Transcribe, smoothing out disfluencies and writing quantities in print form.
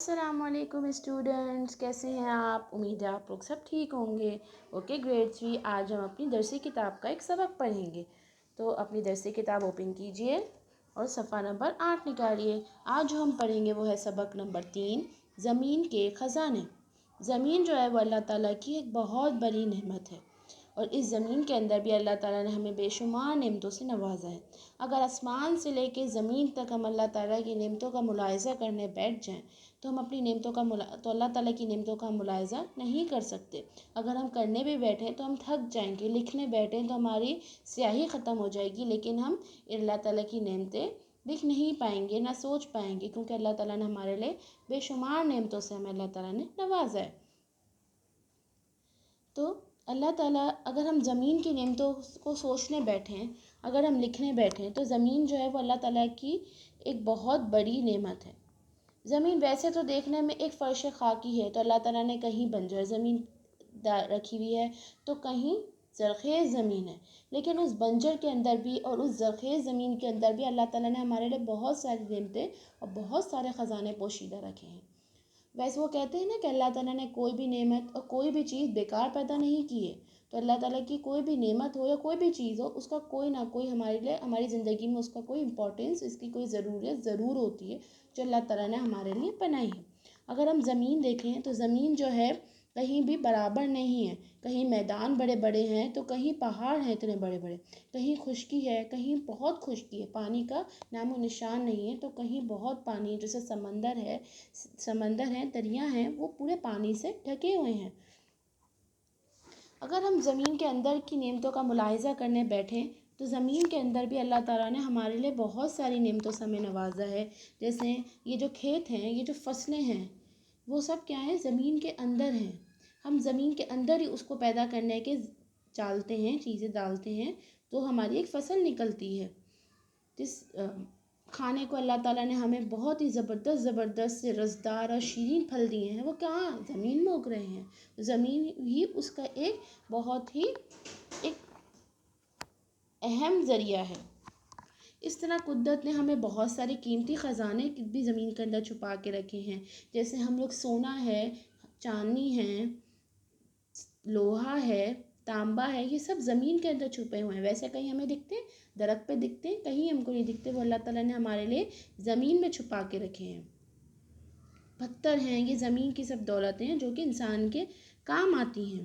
السلام علیکم اسٹوڈنٹس، کیسے ہیں آپ؟ امید ہے آپ لوگ سب ٹھیک ہوں گے۔ اوکے گریڈ 3، آج ہم اپنی درسی کتاب کا ایک سبق پڑھیں گے۔ تو اپنی درسی کتاب اوپن کیجئے اور صفحہ نمبر 8 نکالیے۔ آج جو ہم پڑھیں گے وہ ہے سبق نمبر 3، زمین کے خزانے۔ زمین جو ہے وہ اللہ تعالیٰ کی ایک بہت بڑی نعمت ہے، اور اس زمین کے اندر بھی اللہ تعالیٰ نے ہمیں بے شمار نعمتوں سے نوازا ہے۔ اگر آسمان سے لے کے زمین تک ہم اللہ تعالیٰ کی نعمتوں کا ملاحظہ کرنے بیٹھ جائیں تو ہم اپنی نعمتوں کا تو اللہ تعالیٰ کی نعمتوں کا ملاحظہ نہیں کر سکتے۔ اگر ہم کرنے بھی بیٹھیں تو ہم تھک جائیں گے، لکھنے بیٹھیں تو ہماری سیاہی ختم ہو جائے گی، لیکن ہم اللہ تعالیٰ کی نعمتیں لکھ نہیں پائیں گے، نہ سوچ پائیں گے، کیونکہ اللہ تعالیٰ نے ہمارے لیے بے شمار نعمتوں سے ہمیں اللہ تعالیٰ نے نوازا ہے۔ تو اللہ تعالیٰ، اگر ہم زمین کی نعمتوں کو سوچنے بیٹھیں، اگر ہم لکھنے بیٹھیں تو زمین جو ہے وہ اللہ تعالیٰ کی ایک بہت بڑی نعمت ہے۔ زمین ویسے تو دیکھنے میں ایک فرش خاکی ہے، تو اللہ تعالیٰ نے کہیں بنجر زمین رکھی ہوئی ہے تو کہیں زرخیز زمین ہے، لیکن اس بنجر کے اندر بھی اور اس زرخیز زمین کے اندر بھی اللہ تعالیٰ نے ہمارے لیے بہت ساری نعمتیں اور بہت سارے خزانے پوشیدہ رکھے ہیں۔ ویسے وہ کہتے ہیں نا کہ اللہ تعالیٰ نے کوئی بھی نعمت اور کوئی بھی چیز بیکار پیدا نہیں کی ہے، تو اللہ تعالیٰ کی کوئی بھی نعمت ہو یا کوئی بھی چیز ہو، اس کا کوئی نہ کوئی ہمارے لیے، ہماری زندگی میں اس کا کوئی امپورٹنس، اس کی کوئی ضرورت ضرور ہوتی ہے جو اللہ تعالیٰ نے ہمارے لیے بنائی ہے۔ اگر ہم زمین دیکھیں تو زمین جو ہے کہیں بھی برابر نہیں ہے، کہیں میدان بڑے بڑے ہیں تو کہیں پہاڑ ہیں اتنے بڑے بڑے، کہیں خشکی ہے، کہیں بہت خشکی ہے، پانی کا نام و نشان نہیں ہے، تو کہیں بہت پانی ہے، جیسے سمندر ہیں، دریا ہیں، وہ پورے پانی سے ڈھکے ہوئے ہیں۔ اگر ہم زمین کے اندر کی نعمتوں کا ملاحظہ کرنے بیٹھیں تو زمین کے اندر بھی اللہ تعالیٰ نے ہمارے لیے بہت ساری نعمتوں سے ہمیں نوازا ہے۔ جیسے یہ جو کھیت ہیں، یہ جو فصلیں ہیں، وہ سب کیا ہیں؟ زمین کے اندر ہیں۔ ہم زمین کے اندر ہی اس کو پیدا کرنے کے ڈالتے ہیں، چیزیں ڈالتے ہیں تو ہماری ایک فصل نکلتی ہے۔ جس کھانے کو اللہ تعالیٰ نے ہمیں بہت ہی زبردست سے رسدار اور شیرین پھل دیے ہیں، وہ کہاں؟ زمین میں اگ رہے ہیں۔ زمین ہی اس کا ایک بہت ہی اہم ذریعہ ہے۔ اس طرح قدرت نے ہمیں بہت سارے قیمتی خزانے بھی زمین کے اندر چھپا کے رکھے ہیں، جیسے ہم لوگ سونا ہے، چاندی ہے، لوہا ہے، تانبا ہے، یہ سب زمین کے اندر چھپے ہوئے ہیں۔ ویسے کہیں ہمیں دکھتے ہیں، درخت پہ دکھتے ہیں، کہیں ہم کو نہیں دکھتے، وہ اللہ تعالیٰ نے ہمارے لیے زمین میں چھپا کے رکھے ہیں۔ پتھر ہیں، یہ زمین کی سب دولتیں ہیں جو کہ انسان کے کام آتی ہیں۔